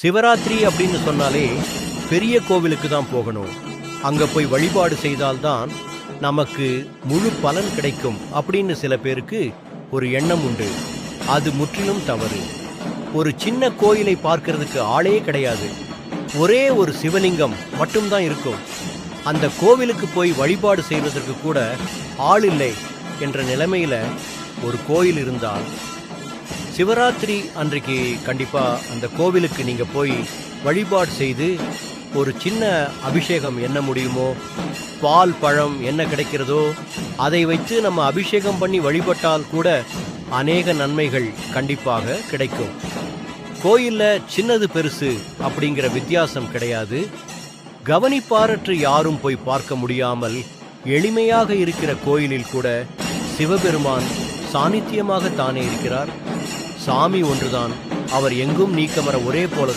சிவராத்திரி அப்படின்னு சொன்னாலே பெரிய கோவிலுக்கு தான் போகணும். அங்க போய் வழிபாடு செய்தால்தான் நமக்கு முழு பலன் கிடைக்கும் அப்படின்னு சில பேருக்கு ஒரு எண்ணம் உண்டு. அது முற்றிலும் தவறு. ஒரு சின்ன கோயிலை பார்க்கிறதுக்கு ஆளே கிடையாது. ஒரே ஒரு சிவலிங்கம் மட்டும்தான் இருக்கும். அந்த கோவிலுக்கு போய் வழிபாடு செய்வதற்கு கூட ஆள் இல்லை என்ற நிலைமையில ஒரு கோயில் இருந்தால், சிவராத்திரி அன்றைக்கு கண்டிப்பா அந்த கோவிலுக்கு நீங்க போய் வழிபாடு செய்து ஒரு சின்ன அபிஷேகம் என்ன முடியுமோ, பால் பழம் என்ன கிடைக்கிறதோ அதை வைத்து நம்ம அபிஷேகம் பண்ணி வழிபட்டால் கூட அநேக நன்மைகள் கண்டிப்பாக கிடைக்கும். கோயில்ல சின்னது பெருசு அப்படிங்கிற வித்தியாசம் கிடையாது. கவனிப்பாரற்று யாரும் போய் பார்க்க முடியாமல் எளிமையாக இருக்கிற கோயிலில் கூட சிவபெருமான் சாநித்தியமாக தானே இருக்கிறார். சாமி ஒன்றுதான், அவர் எங்கும் நீக்கமர ஒரே போலதான்